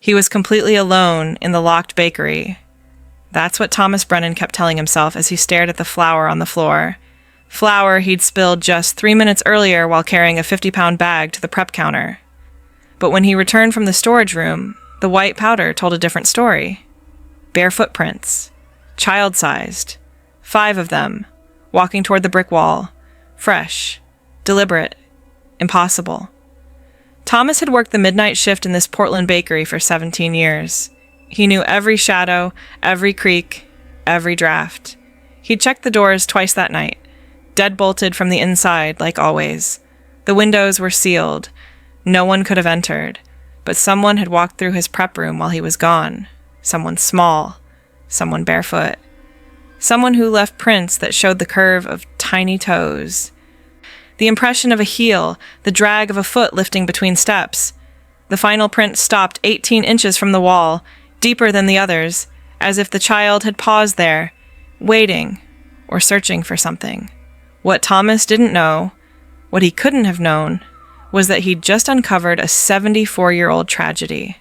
He was completely alone in the locked bakery. That's what Thomas Brennan kept telling himself as he stared at the flour on the floor. Flour he'd spilled just 3 minutes earlier while carrying a 50-pound bag to the prep counter. But when he returned from the storage room, the white powder told a different story. Bare footprints, child-sized, 5 of them, walking toward the brick wall, fresh, deliberate, impossible. Thomas had worked the midnight shift in this Portland bakery for 17 years. He knew every shadow, every creak, every draft. He'd checked the doors twice that night, dead-bolted from the inside like always. The windows were sealed. No one could have entered, but someone had walked through his prep room while he was gone. Someone small, someone barefoot. Someone who left prints that showed the curve of tiny toes. The impression of a heel, the drag of a foot lifting between steps. The final print stopped 18 inches from the wall, deeper than the others, as if the child had paused there, waiting or searching for something. What Thomas didn't know, what he couldn't have known, was that he'd just uncovered a 74-year-old tragedy.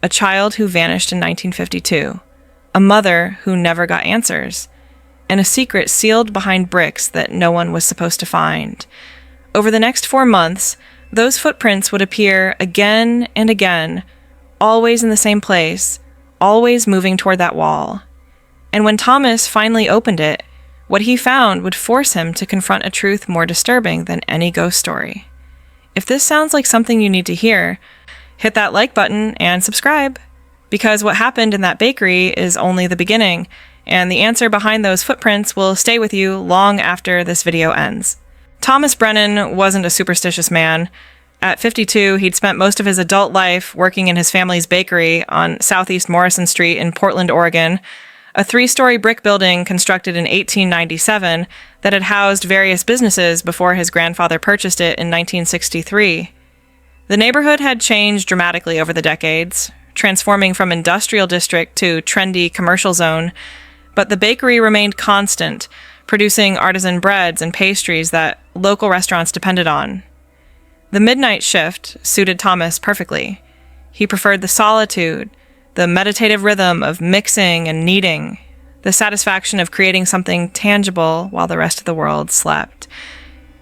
A child who vanished in 1952, a mother who never got answers, and a secret sealed behind bricks that no one was supposed to find. Over the next 4 months, those footprints would appear again and again, always in the same place, always moving toward that wall. And when Thomas finally opened it, what he found would force him to confront a truth more disturbing than any ghost story. If this sounds like something you need to hear, hit that like button and subscribe, because what happened in that bakery is only the beginning, and the answer behind those footprints will stay with you long after this video ends. Thomas Brennan wasn't a superstitious man. At 52, he'd spent most of his adult life working in his family's bakery on Southeast Morrison Street in Portland, Oregon, a 3-story brick building constructed in 1897 that had housed various businesses before his grandfather purchased it in 1963. The neighborhood had changed dramatically over the decades, transforming from industrial district to trendy commercial zone, but the bakery remained constant, producing artisan breads and pastries that local restaurants depended on. The midnight shift suited Thomas perfectly. He preferred the solitude, the meditative rhythm of mixing and kneading, the satisfaction of creating something tangible while the rest of the world slept.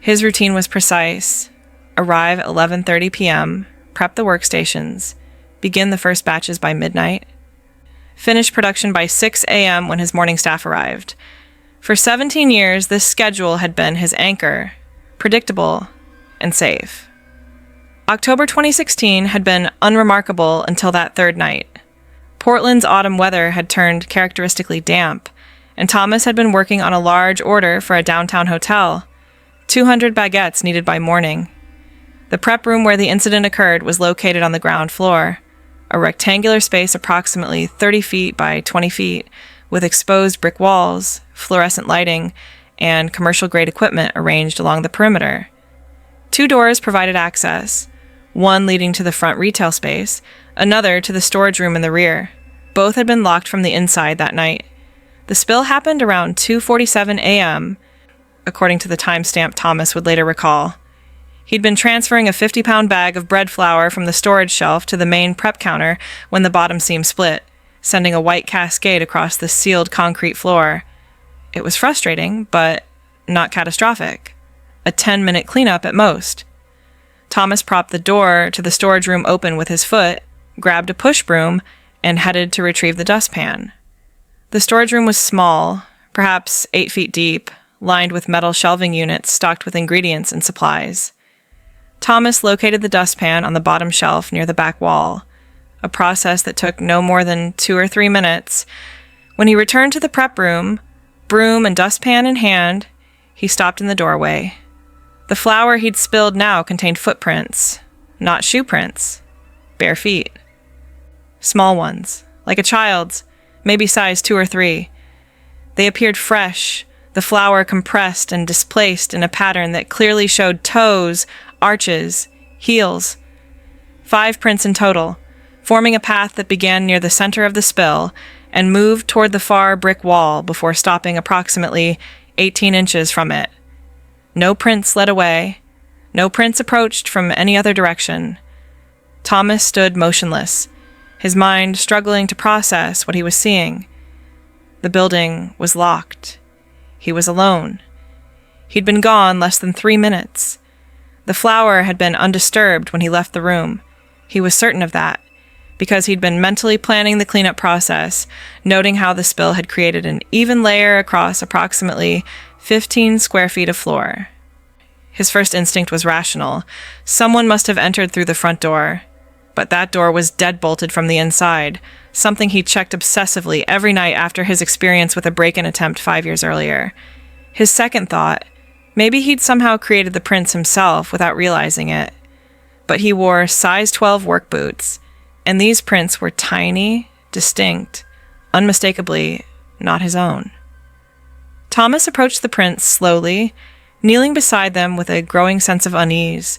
His routine was precise. Arrive at 11:30 p.m., prep the workstations, begin the first batches by midnight, finish production by 6 a.m. when his morning staff arrived. For 17 years, this schedule had been his anchor, predictable and safe. October 2016 had been unremarkable until that third night. Portland's autumn weather had turned characteristically damp, and Thomas had been working on a large order for a downtown hotel, 200 baguettes needed by morning. The prep room where the incident occurred was located on the ground floor, a rectangular space approximately 30 feet by 20 feet, with exposed brick walls, fluorescent lighting, and commercial-grade equipment arranged along the perimeter. 2 doors provided access, one leading to the front retail space, another to the storage room in the rear. Both had been locked from the inside that night. The spill happened around 2:47 a.m., according to the timestamp Thomas would later recall. He'd been transferring a 50-pound bag of bread flour from the storage shelf to the main prep counter when the bottom seam split, sending a white cascade across the sealed concrete floor. It was frustrating, but not catastrophic. A 10-minute cleanup at most. Thomas propped the door to the storage room open with his foot, grabbed a push broom, and headed to retrieve the dustpan. The storage room was small, perhaps 8 feet deep, lined with metal shelving units stocked with ingredients and supplies. Thomas located the dustpan on the bottom shelf near the back wall, a process that took no more than 2 or 3 minutes. When he returned to the prep room, broom and dustpan in hand, he stopped in the doorway. The flour he'd spilled now contained footprints, not shoe prints, bare feet. Small ones, like a child's, maybe size 2 or 3. They appeared fresh, the flour compressed and displaced in a pattern that clearly showed toes, arches, heels. 5 prints in total, forming a path that began near the center of the spill and moved toward the far brick wall before stopping approximately 18 inches from it. No prints led away. No prints approached from any other direction. Thomas stood motionless, his mind struggling to process what he was seeing. The building was locked. He was alone. He'd been gone less than 3 minutes. The flower had been undisturbed when he left the room. He was certain of that, because he'd been mentally planning the cleanup process, noting how the spill had created an even layer across approximately 15 square feet of floor. His first instinct was rational. Someone must have entered through the front door. But that door was deadbolted from the inside, something he checked obsessively every night after his experience with a break-in attempt 5 years earlier. His second thought, maybe he'd somehow created the prints himself without realizing it. But he wore size 12 work boots, and these prints were tiny, distinct, unmistakably not his own. Thomas approached the prints slowly, kneeling beside them with a growing sense of unease.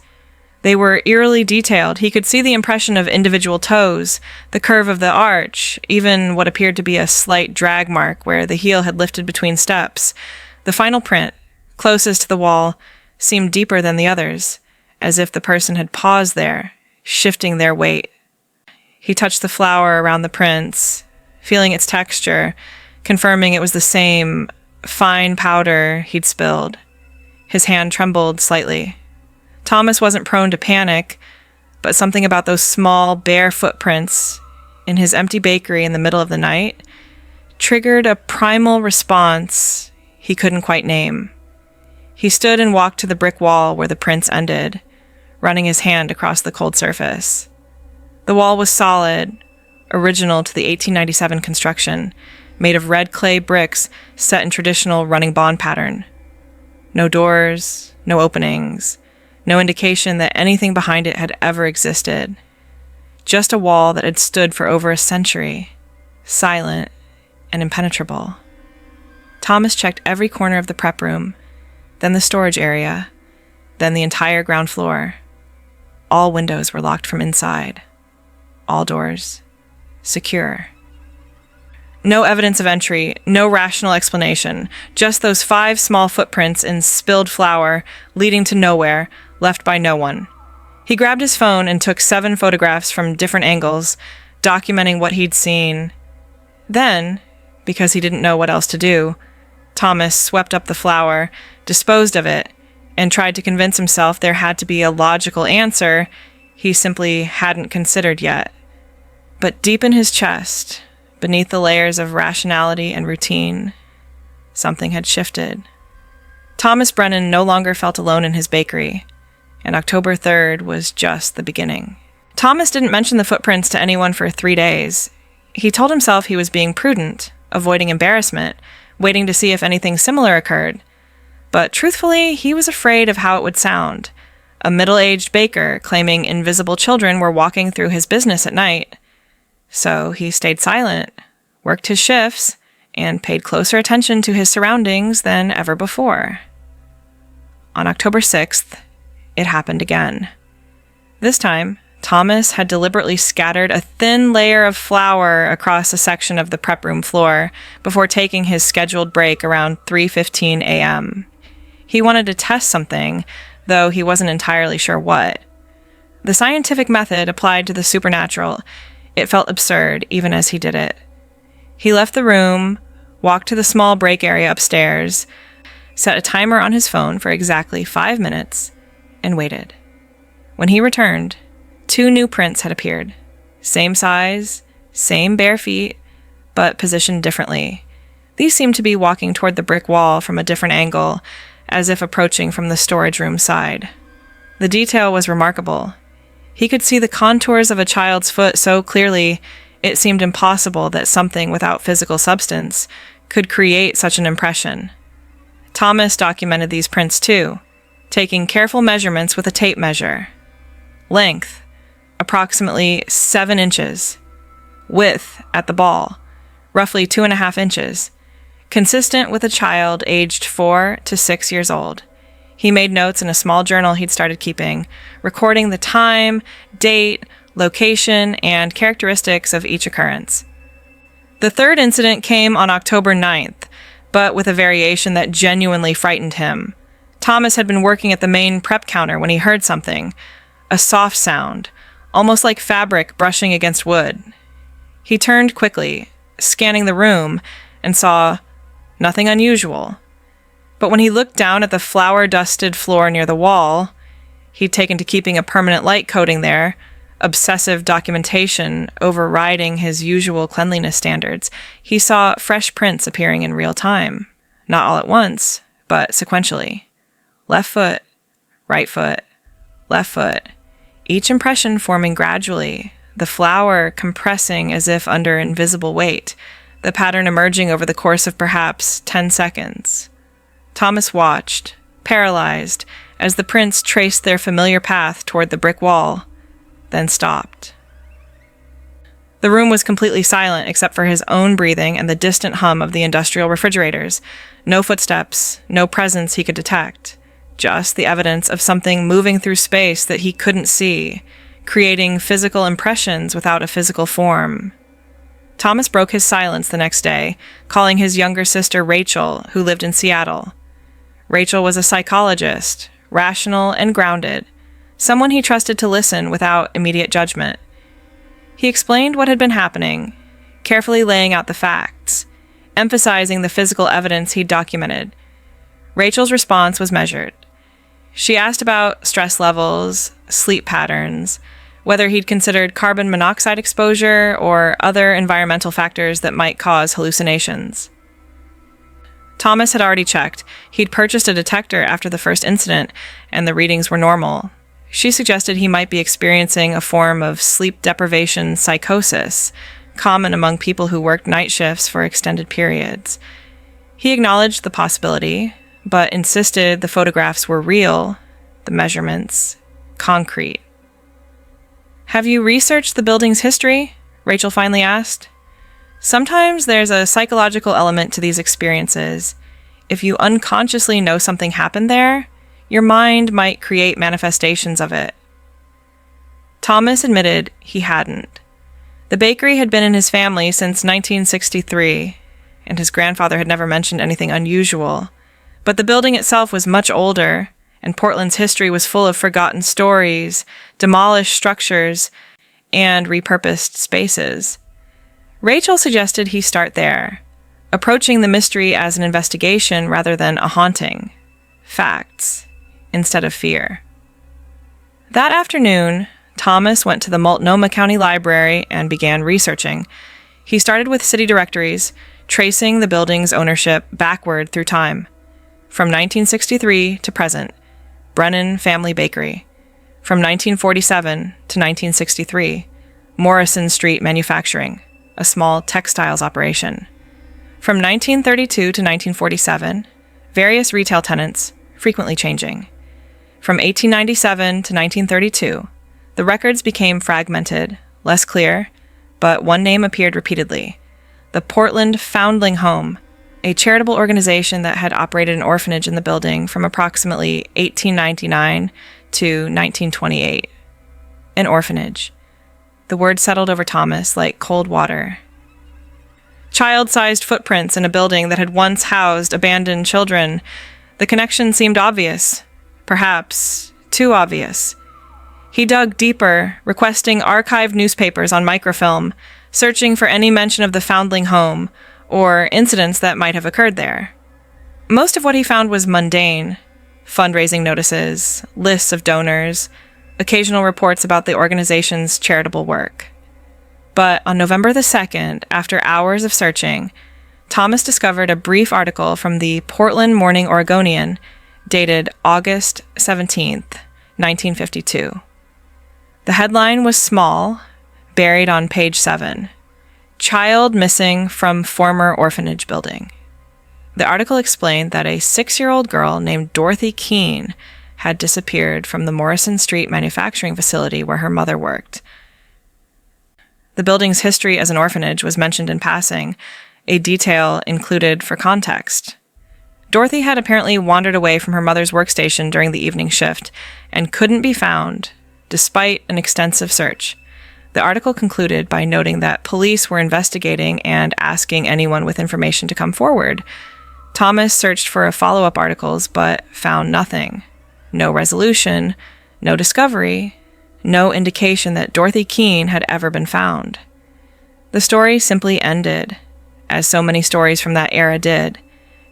They were eerily detailed. He could see the impression of individual toes, the curve of the arch, even what appeared to be a slight drag mark where the heel had lifted between steps. The final print, closest to the wall, seemed deeper than the others, as if the person had paused there, shifting their weight. He touched the flower around the prints, feeling its texture, confirming it was the same fine powder he'd spilled. His hand trembled slightly. Thomas wasn't prone to panic, but something about those small, bare footprints in his empty bakery in the middle of the night triggered a primal response he couldn't quite name. He stood and walked to the brick wall where the prints ended, running his hand across the cold surface. The wall was solid, original to the 1897 construction, made of red clay bricks set in traditional running bond pattern. No doors, no openings, no indication that anything behind it had ever existed. Just a wall that had stood for over a century, silent and impenetrable. Thomas checked every corner of the prep room, then the storage area, then the entire ground floor. All windows were locked from inside. All doors secure. No evidence of entry, no rational explanation, just those 5 small footprints in spilled flour leading to nowhere, left by no one. He grabbed his phone and took 7 photographs from different angles, documenting what he'd seen. Then, because he didn't know what else to do, Thomas swept up the flour, disposed of it, and tried to convince himself there had to be a logical answer he simply hadn't considered yet. But deep in his chest, beneath the layers of rationality and routine, something had shifted. Thomas Brennan no longer felt alone in his bakery, and October 3rd was just the beginning. Thomas didn't mention the footprints to anyone for 3 days. He told himself he was being prudent, avoiding embarrassment, waiting to see if anything similar occurred. But truthfully, he was afraid of how it would sound. A middle-aged baker claiming invisible children were walking through his business at night. So he stayed silent, worked his shifts, and paid closer attention to his surroundings than ever before. On October 6th, it happened again. This time, Thomas had deliberately scattered a thin layer of flour across a section of the prep room floor before taking his scheduled break around 3:15 a.m. He wanted to test something, though he wasn't entirely sure what. The scientific method applied to the supernatural. It felt absurd, even as he did it. He left the room, walked to the small break area upstairs, set a timer on his phone for exactly 5 minutes, and waited. When he returned, 2 new prints had appeared. Same size, same bare feet, but positioned differently. These seemed to be walking toward the brick wall from a different angle, as if approaching from the storage room side. The detail was remarkable. He could see the contours of a child's foot so clearly, it seemed impossible that something without physical substance could create such an impression. Thomas documented these prints too, taking careful measurements with a tape measure. Length, approximately 7 inches. Width, at the ball, roughly 2.5 inches. Consistent with a child aged 4 to 6 years old. He made notes in a small journal he'd started keeping, recording the time, date, location, and characteristics of each occurrence. The third incident came on October 9th, but with a variation that genuinely frightened him. Thomas had been working at the main prep counter when he heard something, a soft sound, almost like fabric brushing against wood. He turned quickly, scanning the room, and saw nothing unusual. But when he looked down at the flour-dusted floor near the wall, he'd taken to keeping a permanent light coating there, obsessive documentation overriding his usual cleanliness standards, he saw fresh prints appearing in real time. Not all at once, but sequentially. Left foot, right foot, left foot. Each impression forming gradually, the flour compressing as if under invisible weight, the pattern emerging over the course of perhaps 10 seconds. Thomas watched, paralyzed, as the prints traced their familiar path toward the brick wall, then stopped. The room was completely silent except for his own breathing and the distant hum of the industrial refrigerators. No footsteps, no presence he could detect. Just the evidence of something moving through space that he couldn't see, creating physical impressions without a physical form. Thomas broke his silence the next day, calling his younger sister Rachel, who lived in Seattle. Rachel was a psychologist, rational and grounded, someone he trusted to listen without immediate judgment. He explained what had been happening, carefully laying out the facts, emphasizing the physical evidence he'd documented. Rachel's response was measured. She asked about stress levels, sleep patterns, whether he'd considered carbon monoxide exposure or other environmental factors that might cause hallucinations. Thomas had already checked. He'd purchased a detector after the first incident, and the readings were normal. She suggested he might be experiencing a form of sleep deprivation psychosis, common among people who worked night shifts for extended periods. He acknowledged the possibility, but insisted the photographs were real, the measurements concrete. "Have you researched the building's history?" Rachel finally asked. "Sometimes there's a psychological element to these experiences. If you unconsciously know something happened there, your mind might create manifestations of it." Thomas admitted he hadn't. The bakery had been in his family since 1963, and his grandfather had never mentioned anything unusual. But the building itself was much older, and Portland's history was full of forgotten stories, demolished structures, and repurposed spaces. Rachel suggested he start there, approaching the mystery as an investigation rather than a haunting. Facts, instead of fear. That afternoon, Thomas went to the Multnomah County Library and began researching. He started with city directories, tracing the building's ownership backward through time. From 1963 to present, Brennan Family Bakery. From 1947 to 1963, Morrison Street Manufacturing, a small textiles operation. From 1932 to 1947, various retail tenants, frequently changing. From 1897 to 1932, the records became fragmented, less clear, but one name appeared repeatedly: the Portland Foundling Home, a charitable organization that had operated an orphanage in the building from approximately 1899 to 1928. An orphanage. The word settled over Thomas like cold water. Child-sized footprints in a building that had once housed abandoned children. The connection seemed obvious. Perhaps too obvious. He dug deeper, requesting archived newspapers on microfilm, searching for any mention of the Foundling Home, or incidents that might have occurred there. Most of what he found was mundane: fundraising notices, lists of donors, occasional reports about the organization's charitable work. But on November the 2nd, after hours of searching, Thomas discovered a brief article from the Portland Morning Oregonian, dated August 17th, 1952. The headline was small, buried on page 7. Child missing from former orphanage building. The article explained that a 6-year-old girl named Dorothy Keene had disappeared from the Morrison Street manufacturing facility where her mother worked. The building's history as an orphanage was mentioned in passing, a detail included for context. Dorothy had apparently wandered away from her mother's workstation during the evening shift and couldn't be found, despite an extensive search. The article concluded by noting that police were investigating and asking anyone with information to come forward. Thomas searched for follow-up articles, but found nothing. No resolution, no discovery, no indication that Dorothy Keene had ever been found. The story simply ended, as so many stories from that era did,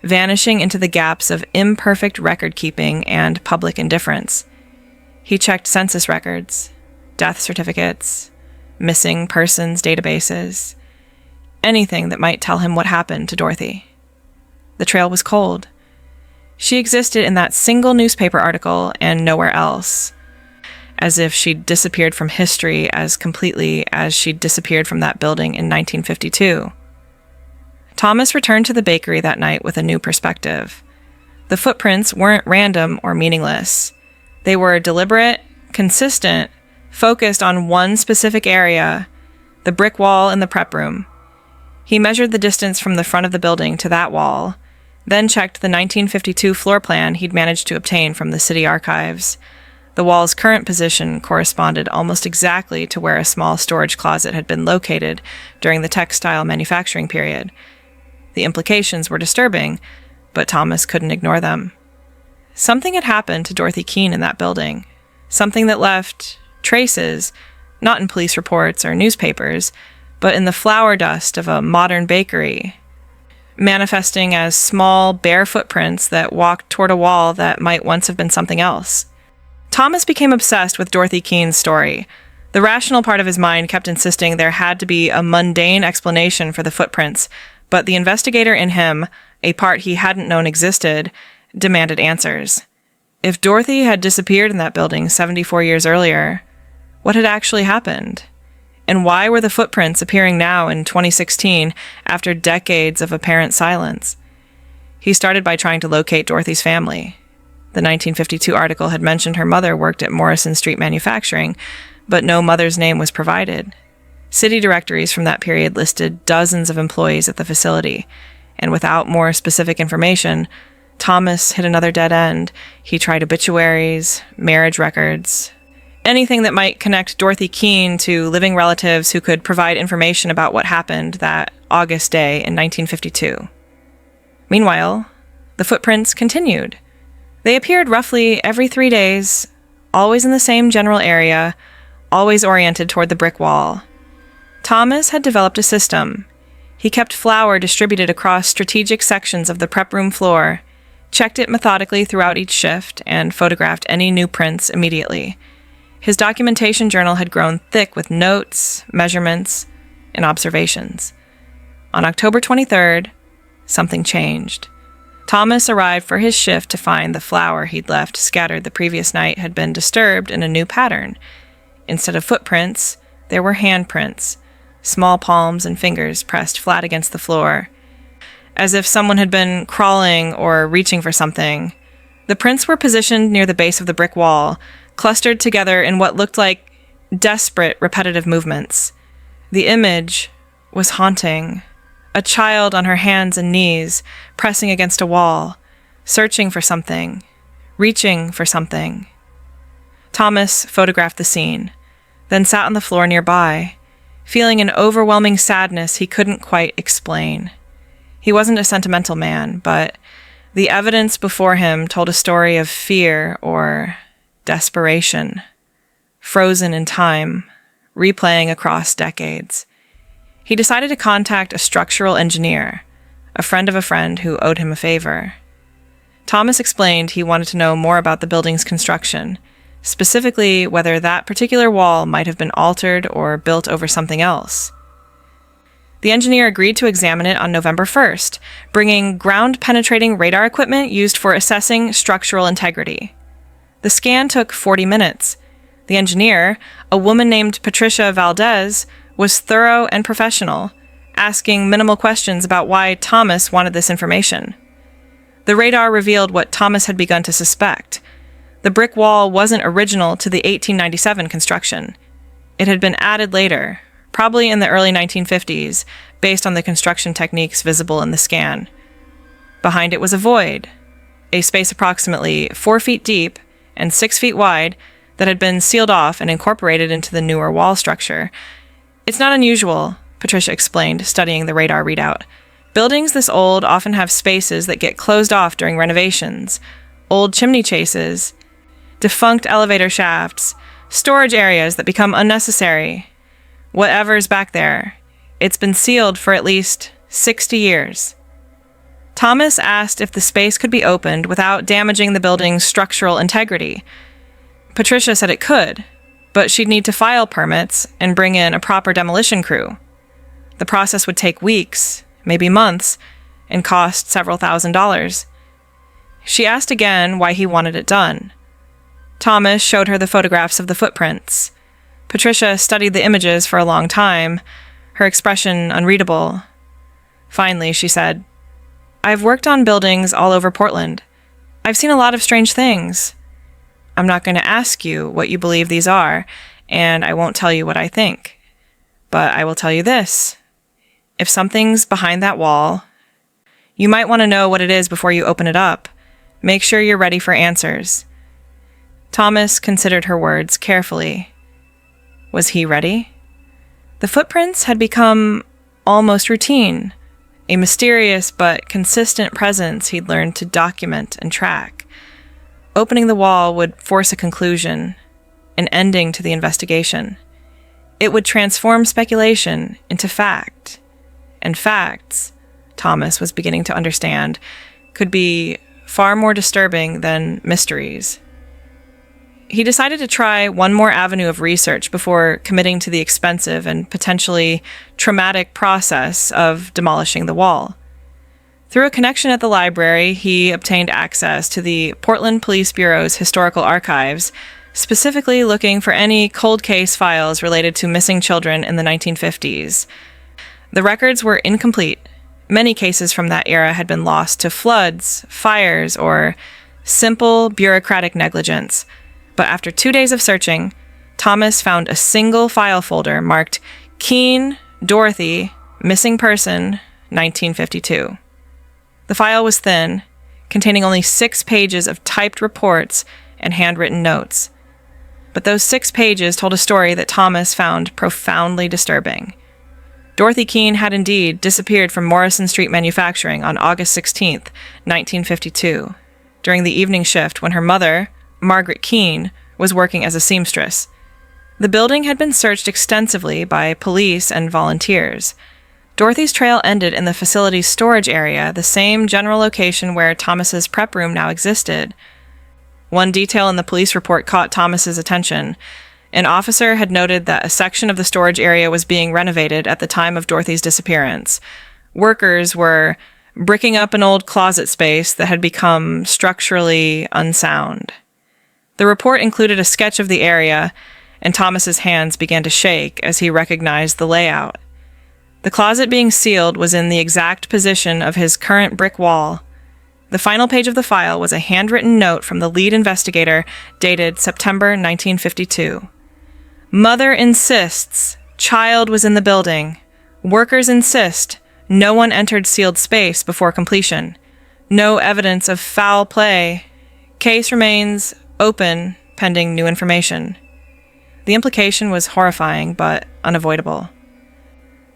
vanishing into the gaps of imperfect record-keeping and public indifference. He checked census records, death certificates, missing persons databases, anything that might tell him what happened to Dorothy. The trail was cold. She existed in that single newspaper article and nowhere else, as if she'd disappeared from history as completely as she'd disappeared from that building in 1952. Thomas returned to the bakery that night with a new perspective. The footprints weren't random or meaningless. They were deliberate, consistent, focused on one specific area, the brick wall in the prep room. He measured the distance from the front of the building to that wall, then checked the 1952 floor plan he'd managed to obtain from the city archives. The wall's current position corresponded almost exactly to where a small storage closet had been located during the textile manufacturing period. The implications were disturbing, but Thomas couldn't ignore them. Something had happened to Dorothy Keene in that building, something that left traces, not in police reports or newspapers, but in the flour dust of a modern bakery, manifesting as small, bare footprints that walked toward a wall that might once have been something else. Thomas became obsessed with Dorothy Keene's story. The rational part of his mind kept insisting there had to be a mundane explanation for the footprints, but the investigator in him, a part he hadn't known existed, demanded answers. If Dorothy had disappeared in that building 74 years earlier, what had actually happened? And why were the footprints appearing now in 2016 after decades of apparent silence? He started by trying to locate Dorothy's family. The 1952 article had mentioned her mother worked at Morrison Street Manufacturing, but no mother's name was provided. City directories from that period listed dozens of employees at the facility, and without more specific information, Thomas hit another dead end. He tried obituaries, marriage records, anything that might connect Dorothy Keene to living relatives who could provide information about what happened that August day in 1952. Meanwhile, the footprints continued. They appeared roughly every 3 days, always in the same general area, always oriented toward the brick wall. Thomas had developed a system. He kept flour distributed across strategic sections of the prep room floor, checked it methodically throughout each shift, and photographed any new prints immediately. His documentation journal had grown thick with notes, measurements, and observations. On October 23rd, something changed. Thomas arrived for his shift to find the flour he'd left scattered the previous night had been disturbed in a new pattern. Instead of footprints, there were handprints, small palms and fingers pressed flat against the floor, as if someone had been crawling or reaching for something. The prints were positioned near the base of the brick wall, clustered together in what looked like desperate, repetitive movements. The image was haunting. A child on her hands and knees, pressing against a wall, searching for something, reaching for something. Thomas photographed the scene, then sat on the floor nearby, feeling an overwhelming sadness he couldn't quite explain. He wasn't a sentimental man, but the evidence before him told a story of fear or desperation, frozen in time, replaying across decades. He decided to contact a structural engineer, a friend of a friend who owed him a favor. Thomas explained he wanted to know more about the building's construction, specifically whether that particular wall might have been altered or built over something else. The engineer agreed to examine it on November 1st, bringing ground-penetrating radar equipment used for assessing structural integrity. The scan took 40 minutes. The engineer, a woman named Patricia Valdez, was thorough and professional, asking minimal questions about why Thomas wanted this information. The radar revealed what Thomas had begun to suspect. The brick wall wasn't original to the 1897 construction. It had been added later, probably in the early 1950s, based on the construction techniques visible in the scan. Behind it was a void, a space approximately 4 feet deep and 6 feet wide that had been sealed off and incorporated into the newer wall structure. It's not unusual, Patricia explained, studying the radar readout. Buildings this old often have spaces that get closed off during renovations, old chimney chases, defunct elevator shafts, storage areas that become unnecessary. Whatever's back there, it's been sealed for at least 60 years. Thomas asked if the space could be opened without damaging the building's structural integrity. Patricia said it could, but she'd need to file permits and bring in a proper demolition crew. The process would take weeks, maybe months, and cost several $1,000s. She asked again why he wanted it done. Thomas showed her the photographs of the footprints. Patricia studied the images for a long time, her expression unreadable. Finally, she said, "I've worked on buildings all over Portland. I've seen a lot of strange things. I'm not going to ask you what you believe these are, and I won't tell you what I think. But I will tell you this. If something's behind that wall, you might want to know what it is before you open it up. Make sure you're ready for answers." Thomas considered her words carefully. Was he ready? The footprints had become almost routine, a mysterious but consistent presence he'd learned to document and track. Opening the wall would force a conclusion, an ending to the investigation. It would transform speculation into fact. And facts, Thomas was beginning to understand, could be far more disturbing than mysteries. He decided to try one more avenue of research before committing to the expensive and potentially traumatic process of demolishing the wall. Through a connection at the library, he obtained access to the Portland Police Bureau's historical archives, specifically looking for any cold case files related to missing children in the 1950s. The records were incomplete. Many cases from that era had been lost to floods, fires, or simple bureaucratic negligence. But after 2 days of searching, Thomas found a single file folder marked Keene, Dorothy, Missing Person, 1952. The file was thin, containing only 6 pages of typed reports and handwritten notes. But those 6 pages told a story that Thomas found profoundly disturbing. Dorothy Keene had indeed disappeared from Morrison Street Manufacturing on August 16, 1952, during the evening shift when her mother, Margaret Keene, was working as a seamstress. The building had been searched extensively by police and volunteers. Dorothy's trail ended in the facility's storage area, the same general location where Thomas's prep room now existed. One detail in the police report caught Thomas's attention. An officer had noted that a section of the storage area was being renovated at the time of Dorothy's disappearance. Workers were bricking up an old closet space that had become structurally unsound. The report included a sketch of the area, and Thomas's hands began to shake as he recognized the layout. The closet being sealed was in the exact position of his current brick wall. The final page of the file was a handwritten note from the lead investigator dated September 1952. "Mother insists child was in the building. Workers insist no one entered sealed space before completion. No evidence of foul play. Case remains open pending new information." The implication was horrifying but unavoidable.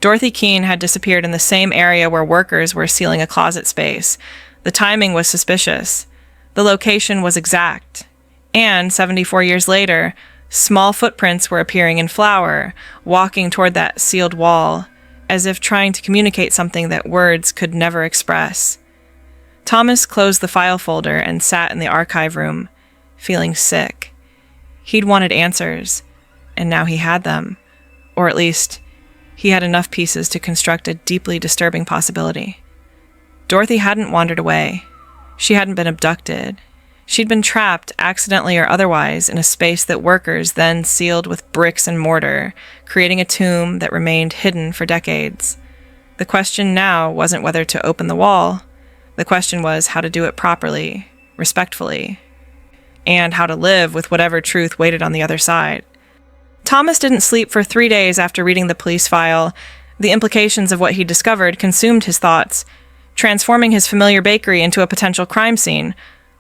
Dorothy Keene had disappeared in the same area where workers were sealing a closet space. The timing was suspicious. The location was exact. And 74 years later, small footprints were appearing in flour, walking toward that sealed wall, as if trying to communicate something that words could never express. Thomas closed the file folder and sat in the archive room, feeling sick. He'd wanted answers, and now he had them. Or at least, he had enough pieces to construct a deeply disturbing possibility. Dorothy hadn't wandered away. She hadn't been abducted. She'd been trapped, accidentally or otherwise, in a space that workers then sealed with bricks and mortar, creating a tomb that remained hidden for decades. The question now wasn't whether to open the wall. The question was how to do it properly, respectfully, and how to live with whatever truth waited on the other side. Thomas didn't sleep for 3 days after reading the police file. The implications of what he discovered consumed his thoughts, transforming his familiar bakery into a potential crime scene,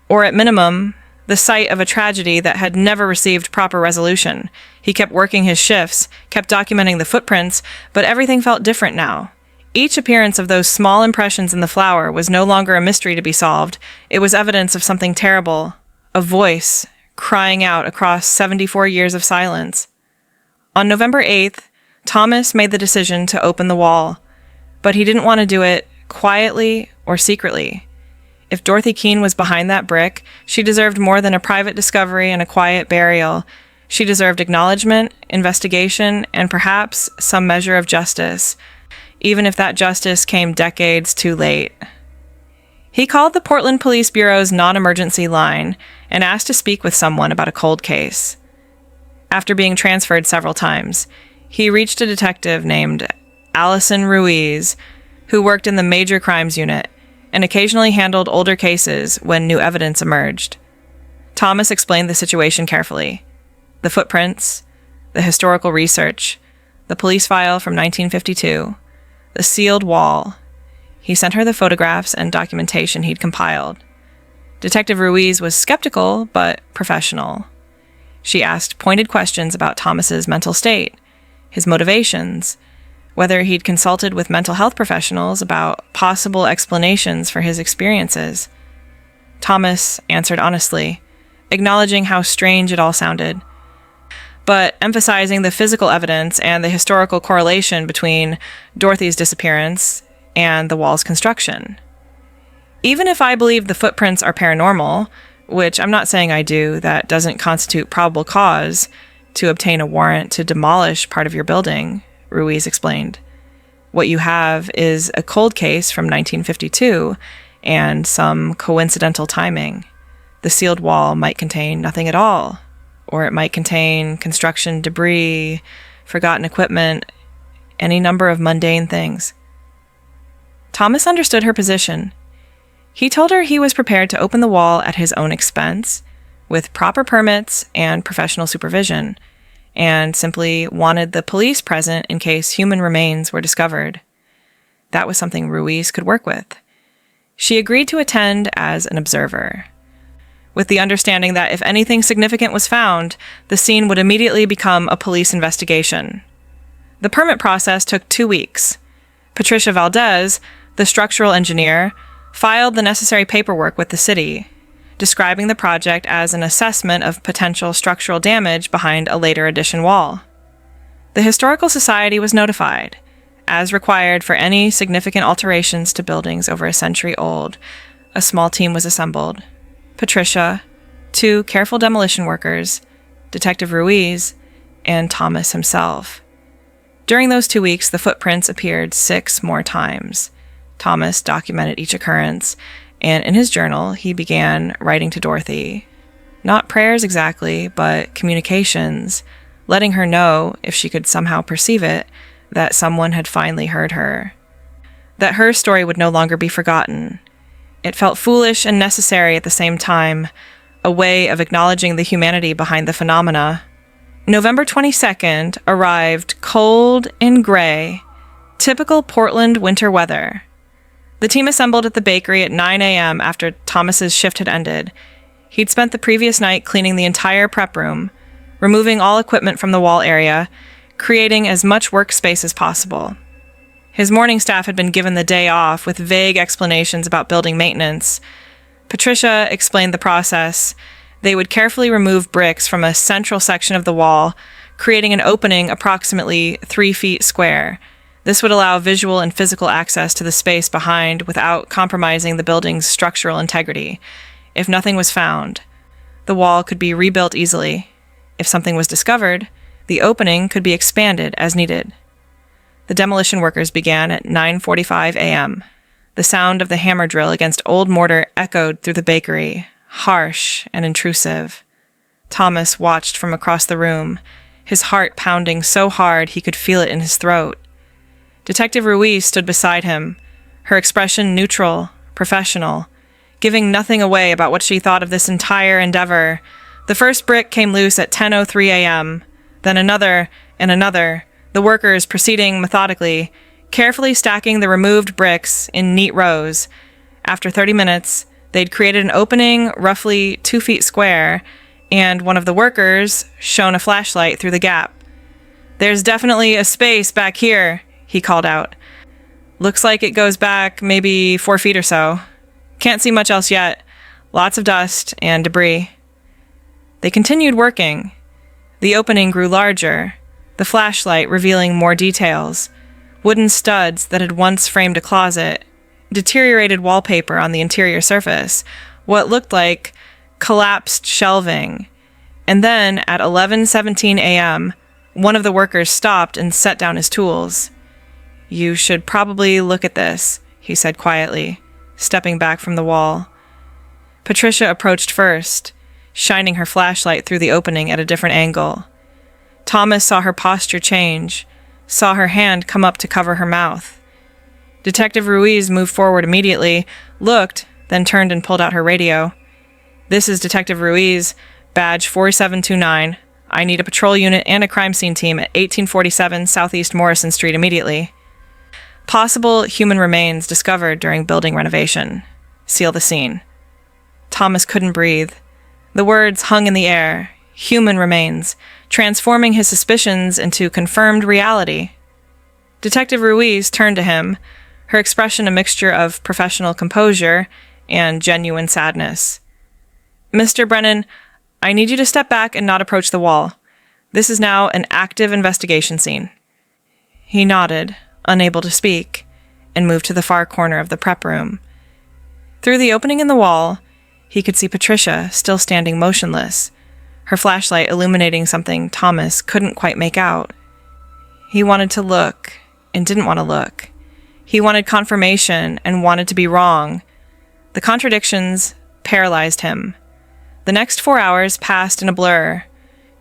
or at minimum, the site of a tragedy that had never received proper resolution. He kept working his shifts, kept documenting the footprints, but everything felt different now. Each appearance of those small impressions in the flour was no longer a mystery to be solved. It was evidence of something terrible, a voice crying out across 74 years of silence. On November 8th, Thomas made the decision to open the wall, but he didn't want to do it quietly or secretly. If Dorothy Keene was behind that brick, she deserved more than a private discovery and a quiet burial. She deserved acknowledgement, investigation, and perhaps some measure of justice, even if that justice came decades too late. He called the Portland Police Bureau's non-emergency line and asked to speak with someone about a cold case. After being transferred several times, he reached a detective named Allison Ruiz, who worked in the Major Crimes Unit and occasionally handled older cases when new evidence emerged. Thomas explained the situation carefully. The footprints, the historical research, the police file from 1952, the sealed wall. He sent her the photographs and documentation he'd compiled. Detective Ruiz was skeptical, but professional. She asked pointed questions about Thomas's mental state, his motivations, whether he'd consulted with mental health professionals about possible explanations for his experiences. Thomas answered honestly, acknowledging how strange it all sounded, but emphasizing the physical evidence and the historical correlation between Dorothy's disappearance and the wall's construction. Even if I believe the footprints are paranormal, which I'm not saying I do, that doesn't constitute probable cause to obtain a warrant to demolish part of your building, Ruiz explained. What you have is a cold case from 1952 and some coincidental timing. The sealed wall might contain nothing at all, or it might contain construction debris, forgotten equipment, any number of mundane things. Thomas understood her position. He told her he was prepared to open the wall at his own expense, with proper permits and professional supervision, and simply wanted the police present in case human remains were discovered. That was something Ruiz could work with. She agreed to attend as an observer, with the understanding that if anything significant was found, the scene would immediately become a police investigation. The permit process took 2 weeks. Patricia Valdez, the structural engineer, filed the necessary paperwork with the city, describing the project as an assessment of potential structural damage behind a later addition wall. The Historical Society was notified, as required for any significant alterations to buildings over a century old. A small team was assembled. Patricia, 2 careful demolition workers, Detective Ruiz, and Thomas himself. During those 2 weeks, the footprints appeared 6 more times. Thomas documented each occurrence, and in his journal, he began writing to Dorothy. Not prayers exactly, but communications, letting her know, if she could somehow perceive it, that someone had finally heard her. That her story would no longer be forgotten. It felt foolish and necessary at the same time, a way of acknowledging the humanity behind the phenomena. November 22nd arrived cold and gray, typical Portland winter weather. The team assembled at the bakery at 9 a.m. after Thomas's shift had ended. He'd spent the previous night cleaning the entire prep room, removing all equipment from the wall area, creating as much workspace as possible. His morning staff had been given the day off with vague explanations about building maintenance. Patricia explained the process. They would carefully remove bricks from a central section of the wall, creating an opening approximately 3 feet square. This would allow visual and physical access to the space behind without compromising the building's structural integrity. If nothing was found, the wall could be rebuilt easily. If something was discovered, the opening could be expanded as needed. The demolition workers began at 9:45 a.m. The sound of the hammer drill against old mortar echoed through the bakery, harsh and intrusive. Thomas watched from across the room, his heart pounding so hard he could feel it in his throat. Detective Ruiz stood beside him, her expression neutral, professional, giving nothing away about what she thought of this entire endeavor. The first brick came loose at 10:03 a.m., then another and another, the workers proceeding methodically, carefully stacking the removed bricks in neat rows. After 30 minutes, they'd created an opening roughly 2 feet square, and one of the workers shone a flashlight through the gap. "There's definitely a space back here," he called out. "Looks like it goes back maybe 4 feet or so. Can't see much else yet. Lots of dust and debris." They continued working. The opening grew larger. the flashlight revealing more details: wooden studs that had once framed a closet, deteriorated wallpaper on the interior surface, what looked like collapsed shelving. And then, at 11:17 a.m., one of the workers stopped and set down his tools. "You should probably look at this," he said quietly, stepping back from the wall. Patricia approached first, shining her flashlight through the opening at a different angle. Thomas saw her posture change, saw her hand come up to cover her mouth. Detective Ruiz moved forward immediately, looked, then turned and pulled out her radio. "This is Detective Ruiz, badge 4729. I need a patrol unit and a crime scene team at 1847 Southeast Morrison Street immediately. Possible human remains discovered during building renovation. Seal the scene." Thomas couldn't breathe. The words hung in the air. Human remains, transforming his suspicions into confirmed reality. Detective Ruiz turned to him, her expression a mixture of professional composure and genuine sadness. "Mr. Brennan, I need you to step back and not approach the wall. This is now an active investigation scene." He nodded, unable to speak, and moved to the far corner of the prep room. Through the opening in the wall, he could see Patricia still standing motionless, her flashlight illuminating something Thomas couldn't quite make out. He wanted to look and didn't want to look. He wanted confirmation and wanted to be wrong. The contradictions paralyzed him. The next 4 hours passed in a blur.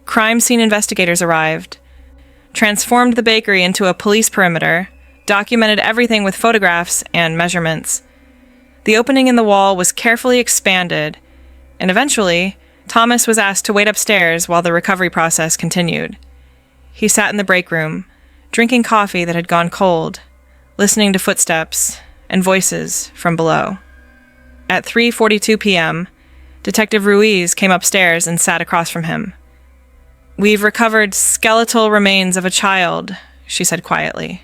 Crime scene investigators arrived, transformed the bakery into a police perimeter, documented everything with photographs and measurements. The opening in the wall was carefully expanded, and eventually, Thomas was asked to wait upstairs while the recovery process continued. He sat in the break room, drinking coffee that had gone cold, listening to footsteps and voices from below. At 3:42 p.m., Detective Ruiz came upstairs and sat across from him. "We've recovered skeletal remains of a child," she said quietly.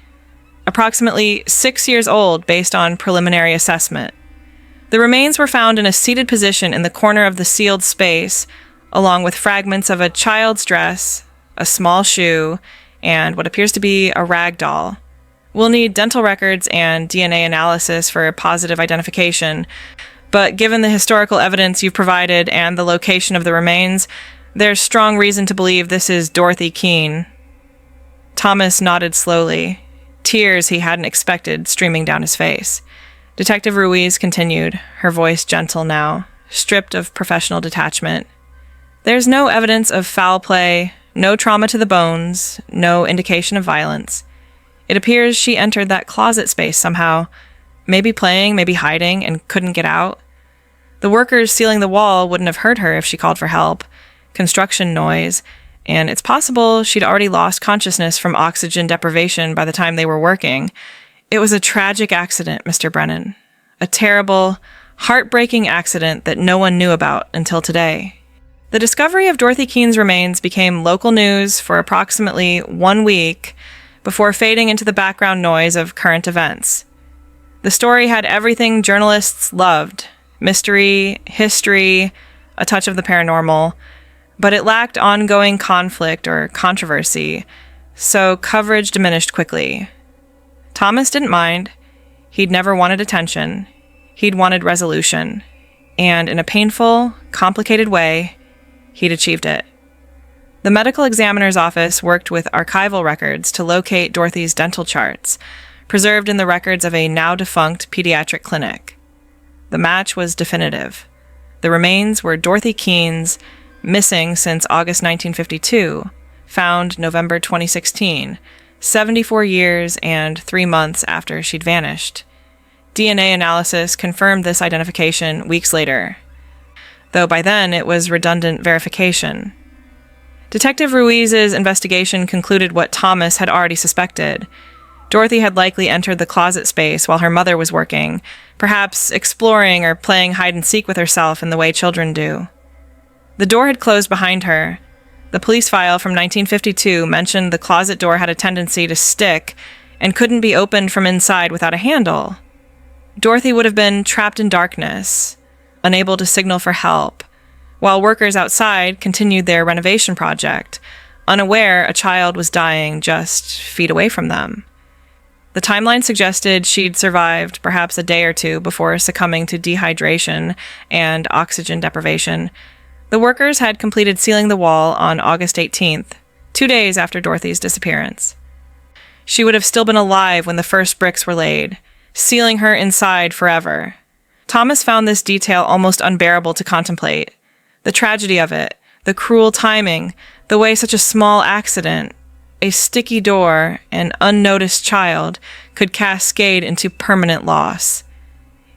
"Approximately 6 years old based on preliminary assessment. The remains were found in a seated position in the corner of the sealed space, along with fragments of a child's dress, a small shoe, and what appears to be a rag doll. We'll need dental records and DNA analysis for positive identification, but given the historical evidence you've provided and the location of the remains, there's strong reason to believe this is Dorothy Keene." Thomas nodded slowly, tears he hadn't expected streaming down his face. Detective Ruiz continued, her voice gentle now, stripped of professional detachment. "There's no evidence of foul play, no trauma to the bones, no indication of violence. It appears she entered that closet space somehow, maybe playing, maybe hiding, and couldn't get out. The workers sealing the wall wouldn't have heard her if she called for help. Construction noise, and it's possible she'd already lost consciousness from oxygen deprivation by the time they were working. It was a tragic accident, Mr. Brennan. A terrible, heartbreaking accident that no one knew about until today." The discovery of Dorothy Keene's remains became local news for approximately 1 week before fading into the background noise of current events. The story had everything journalists loved: mystery, history, a touch of the paranormal, but it lacked ongoing conflict or controversy, so coverage diminished quickly. Thomas didn't mind. He'd never wanted attention. He'd wanted resolution. And in a painful, complicated way, he'd achieved it. The medical examiner's office worked with archival records to locate Dorothy's dental charts, preserved in the records of a now-defunct pediatric clinic. The match was definitive. The remains were Dorothy Keene's, missing since August 1952, found November 2016, 74 years and 3 months after she'd vanished. DNA analysis confirmed this identification weeks later, though by then it was redundant verification. Detective Ruiz's investigation concluded what Thomas had already suspected. Dorothy had likely entered the closet space while her mother was working, perhaps exploring or playing hide-and-seek with herself in the way children do. The door had closed behind her. The police file from 1952 mentioned the closet door had a tendency to stick and couldn't be opened from inside without a handle. Dorothy would have been trapped in darkness, unable to signal for help, while workers outside continued their renovation project, unaware a child was dying just feet away from them. The timeline suggested she'd survived perhaps a day or two before succumbing to dehydration and oxygen deprivation. The workers had completed sealing the wall on August 18th, 2 days after Dorothy's disappearance. She would have still been alive when the first bricks were laid, sealing her inside forever. Thomas found this detail almost unbearable to contemplate. The tragedy of it, the cruel timing, the way such a small accident, a sticky door, an unnoticed child, could cascade into permanent loss.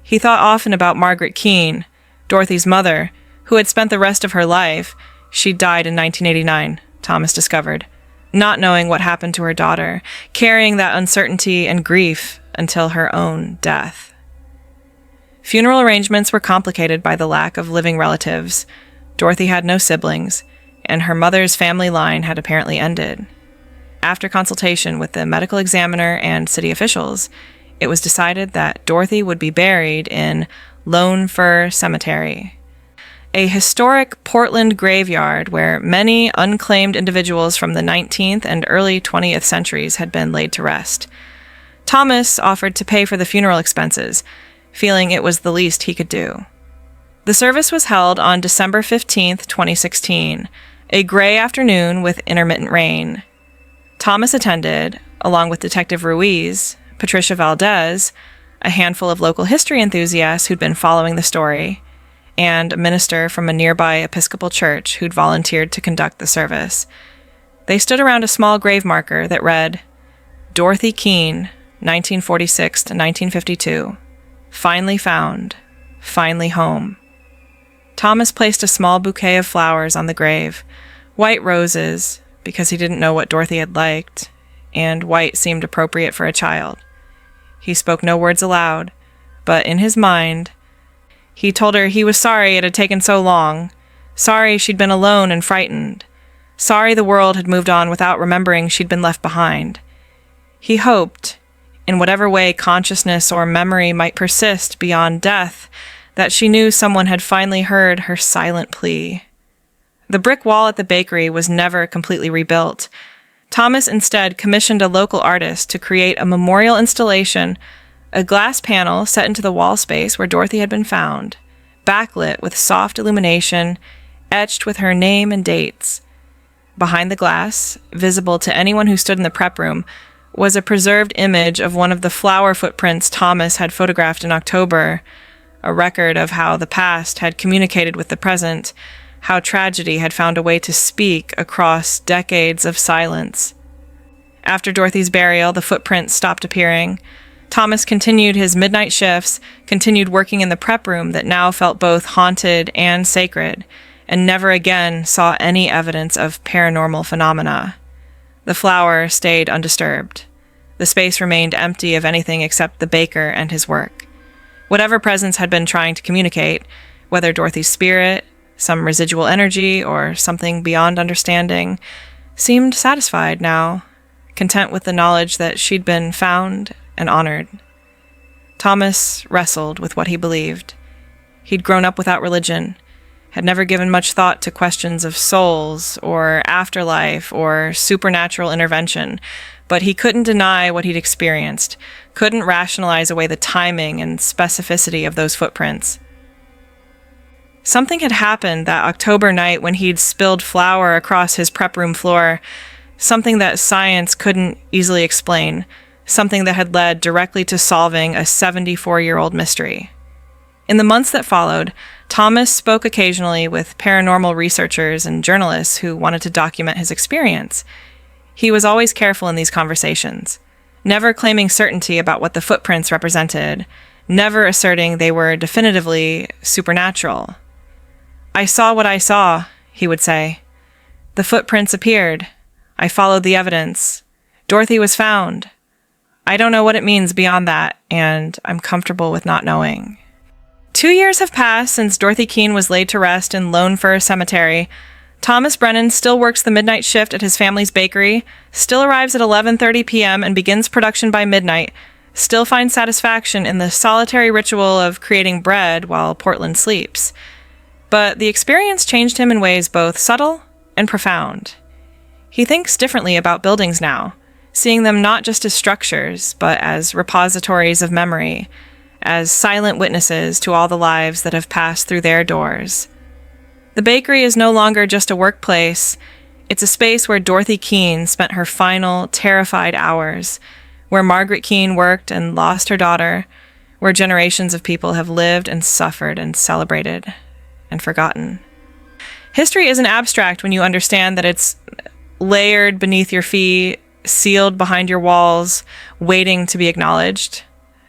He thought often about Margaret Keene, Dorothy's mother, who had spent the rest of her life, she died in 1989, Thomas discovered, not knowing what happened to her daughter, carrying that uncertainty and grief until her own death. Funeral arrangements were complicated by the lack of living relatives. Dorothy had no siblings, and her mother's family line had apparently ended. After consultation with the medical examiner and city officials, it was decided that Dorothy would be buried in Lone Fir Cemetery, a historic Portland graveyard where many unclaimed individuals from the 19th and early 20th centuries had been laid to rest. Thomas offered to pay for the funeral expenses, feeling it was the least he could do. The service was held on December 15th, 2016, a gray afternoon with intermittent rain. Thomas attended, along with Detective Ruiz, Patricia Valdez, a handful of local history enthusiasts who'd been following the story, and a minister from a nearby Episcopal church who'd volunteered to conduct the service. They stood around a small grave marker that read, Dorothy Keene, 1946 to 1952. Finally found. Finally home. Thomas placed a small bouquet of flowers on the grave, white roses, because he didn't know what Dorothy had liked, and white seemed appropriate for a child. He spoke no words aloud, but in his mind, he told her he was sorry it had taken so long, sorry she'd been alone and frightened, sorry the world had moved on without remembering she'd been left behind. He hoped, in whatever way consciousness or memory might persist beyond death, that she knew someone had finally heard her silent plea. The brick wall at the bakery was never completely rebuilt. Thomas instead commissioned a local artist to create a memorial installation, a glass panel set into the wall space where Dorothy had been found, backlit with soft illumination, etched with her name and dates. Behind the glass, visible to anyone who stood in the prep room, was a preserved image of one of the flower footprints Thomas had photographed in October, a record of how the past had communicated with the present, how tragedy had found a way to speak across decades of silence. After Dorothy's burial, the footprints stopped appearing. Thomas continued his midnight shifts, continued working in the prep room that now felt both haunted and sacred, and never again saw any evidence of paranormal phenomena. The flower stayed undisturbed. The space remained empty of anything except the baker and his work. Whatever presence had been trying to communicate, whether Dorothy's spirit, some residual energy, or something beyond understanding, seemed satisfied now, content with the knowledge that she'd been found and honored. Thomas wrestled with what he believed. He'd grown up without religion, had never given much thought to questions of souls, or afterlife, or supernatural intervention, but he couldn't deny what he'd experienced, couldn't rationalize away the timing and specificity of those footprints. Something had happened that October night when he'd spilled flour across his prep room floor, something that science couldn't easily explain, something that had led directly to solving a 74-year-old mystery. In the months that followed, Thomas spoke occasionally with paranormal researchers and journalists who wanted to document his experience. He was always careful in these conversations, never claiming certainty about what the footprints represented, never asserting they were definitively supernatural. "I saw what I saw," he would say. "The footprints appeared. I followed the evidence. Dorothy was found. I don't know what it means beyond that, and I'm comfortable with not knowing." 2 years have passed since Dorothy Keene was laid to rest in Lone Fir Cemetery. Thomas Brennan still works the midnight shift at his family's bakery, still arrives at 11:30 p.m. and begins production by midnight, still finds satisfaction in the solitary ritual of creating bread while Portland sleeps. But the experience changed him in ways both subtle and profound. He thinks differently about buildings now, seeing them not just as structures, but as repositories of memory, as silent witnesses to all the lives that have passed through their doors. The bakery is no longer just a workplace. It's a space where Dorothy Keene spent her final, terrified hours, where Margaret Keene worked and lost her daughter, where generations of people have lived and suffered and celebrated and forgotten. History isn't abstract when you understand that it's layered beneath your feet, sealed behind your walls, waiting to be acknowledged.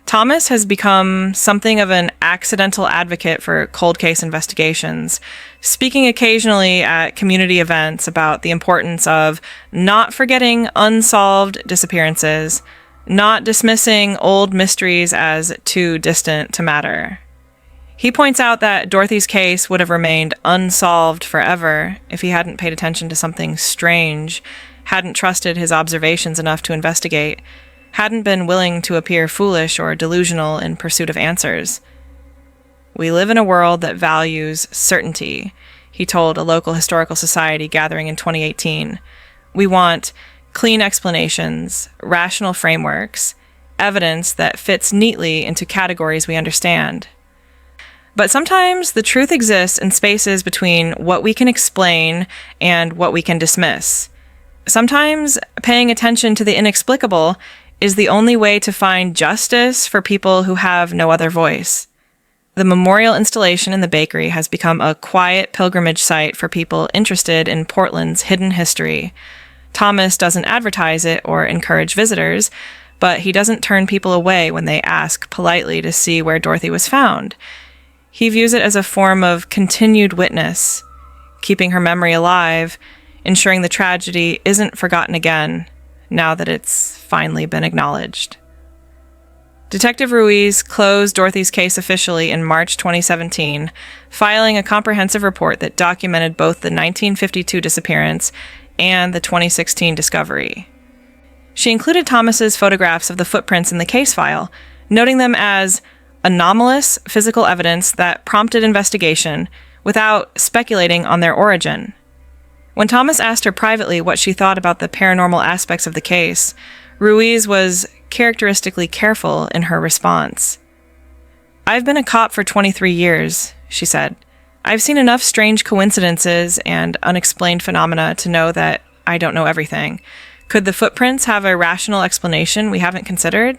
Thomas has become something of an accidental advocate for cold case investigations, speaking occasionally at community events about the importance of not forgetting unsolved disappearances, not dismissing old mysteries as too distant to matter. He points out that Dorothy's case would have remained unsolved forever if he hadn't paid attention to something strange, hadn't trusted his observations enough to investigate, hadn't been willing to appear foolish or delusional in pursuit of answers. "We live in a world that values certainty," he told a local historical society gathering in 2018. "We want clean explanations, rational frameworks, evidence that fits neatly into categories we understand. But sometimes the truth exists in spaces between what we can explain and what we can dismiss. Sometimes paying attention to the inexplicable is the only way to find justice for people who have no other voice." The memorial installation in the bakery has become a quiet pilgrimage site for people interested in Portland's hidden history. Thomas doesn't advertise it or encourage visitors, but he doesn't turn people away when they ask politely to see where Dorothy was found. He views it as a form of continued witness, keeping her memory alive, ensuring the tragedy isn't forgotten again, now that it's finally been acknowledged. Detective Ruiz closed Dorothy's case officially in March 2017, filing a comprehensive report that documented both the 1952 disappearance and the 2016 discovery. She included Thomas's photographs of the footprints in the case file, noting them as anomalous physical evidence that prompted investigation without speculating on their origin. When Thomas asked her privately what she thought about the paranormal aspects of the case, Ruiz was characteristically careful in her response. "I've been a cop for 23 years, she said. "I've seen enough strange coincidences and unexplained phenomena to know that I don't know everything. Could the footprints have a rational explanation we haven't considered?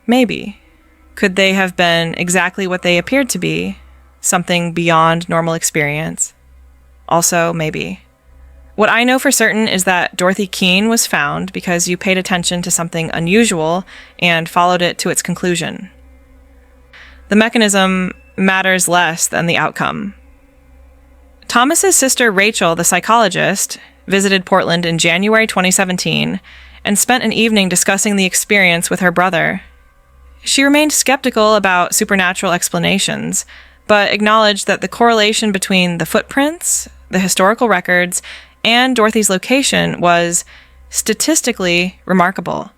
Maybe. Could they have been exactly what they appeared to be? Something beyond normal experience? Also, maybe. What I know for certain is that Dorothy Keene was found because you paid attention to something unusual and followed it to its conclusion. The mechanism matters less than the outcome." Thomas's sister Rachel, the psychologist, visited Portland in January 2017 and spent an evening discussing the experience with her brother. She remained skeptical about supernatural explanations, but acknowledged that the correlation between the footprints, the historical records, and Dorothy's location was statistically remarkable.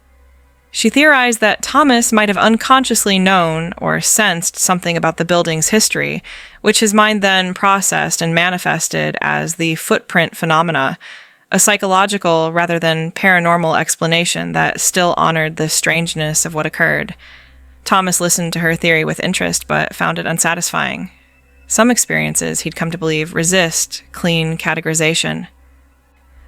She theorized that Thomas might have unconsciously known or sensed something about the building's history, which his mind then processed and manifested as the footprint phenomena, a psychological rather than paranormal explanation that still honored the strangeness of what occurred. Thomas listened to her theory with interest, but found it unsatisfying. Some experiences, he'd come to believe, resist clean categorization.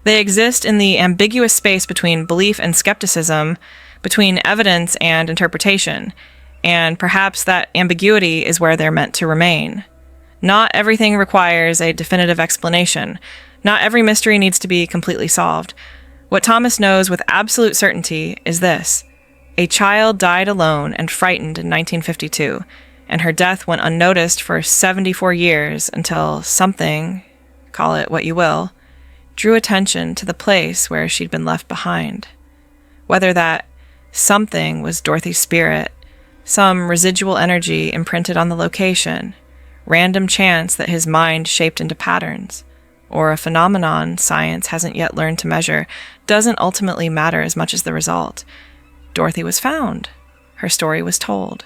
They exist in the ambiguous space between belief and skepticism, between evidence and interpretation, and perhaps that ambiguity is where they're meant to remain. Not everything requires a definitive explanation. Not every mystery needs to be completely solved. What Thomas knows with absolute certainty is this: a child died alone and frightened in 1952, and her death went unnoticed for 74 years until something, call it what you will, drew attention to the place where she'd been left behind. Whether that something was Dorothy's spirit, some residual energy imprinted on the location, random chance that his mind shaped into patterns, or a phenomenon science hasn't yet learned to measure, doesn't ultimately matter as much as the result. Dorothy was found. Her story was told.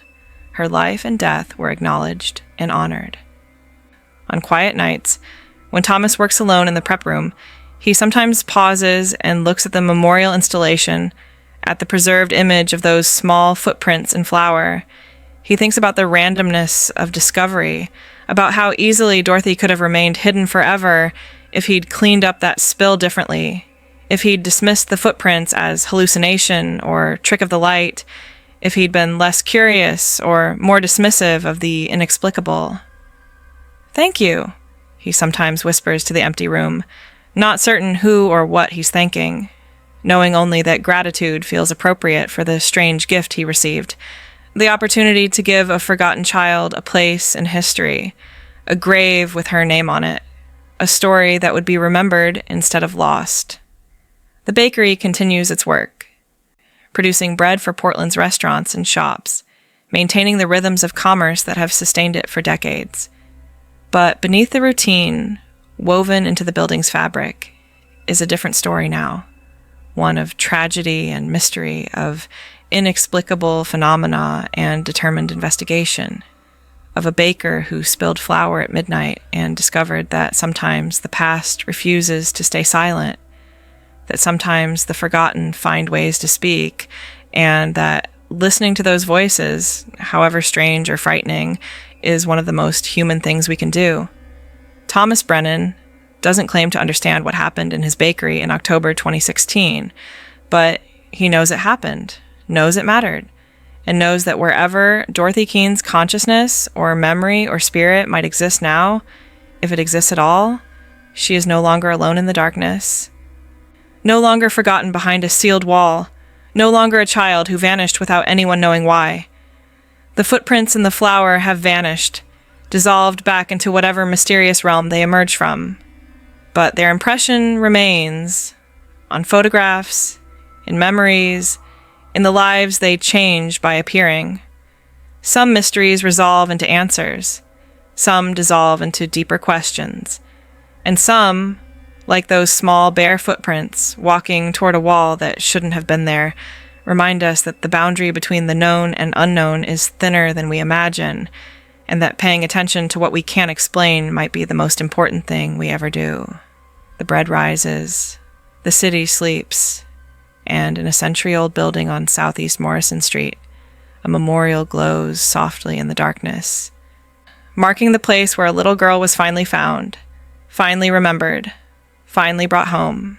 Her life and death were acknowledged and honored. On quiet nights, when Thomas works alone in the prep room, He sometimes pauses and looks at the memorial installation, at the preserved image of those small footprints in flour. He thinks about the randomness of discovery, about how easily Dorothy could have remained hidden forever if he'd cleaned up that spill differently, if he'd dismissed the footprints as hallucination or trick of the light, if he'd been less curious or more dismissive of the inexplicable. "Thank you," he sometimes whispers to the empty room, not certain who or what he's thanking, knowing only that gratitude feels appropriate for the strange gift he received, the opportunity to give a forgotten child a place in history, a grave with her name on it, a story that would be remembered instead of lost. The bakery continues its work, producing bread for Portland's restaurants and shops, maintaining the rhythms of commerce that have sustained it for decades. But beneath the routine, woven into the building's fabric, is a different story now, one of tragedy and mystery, of inexplicable phenomena and determined investigation, of a baker who spilled flour at midnight and discovered that sometimes the past refuses to stay silent, that sometimes the forgotten find ways to speak, and that listening to those voices, however strange or frightening, is one of the most human things we can do. Thomas Brennan doesn't claim to understand what happened in his bakery in October 2016, but he knows it happened, knows it mattered, and knows that wherever Dorothy Keane's consciousness or memory or spirit might exist now, if it exists at all, she is no longer alone in the darkness, no longer forgotten behind a sealed wall, no longer a child who vanished without anyone knowing why. The footprints in the flour have vanished, dissolved back into whatever mysterious realm they emerged from. But their impression remains on photographs, in memories, in the lives they change by appearing. Some mysteries resolve into answers, some dissolve into deeper questions, and some, like those small bare footprints walking toward a wall that shouldn't have been there, remind us that the boundary between the known and unknown is thinner than we imagine, and that paying attention to what we can't explain might be the most important thing we ever do. The bread rises, the city sleeps, and in a century-old building on Southeast Morrison Street, a memorial glows softly in the darkness, marking the place where a little girl was finally found, finally remembered, finally brought home.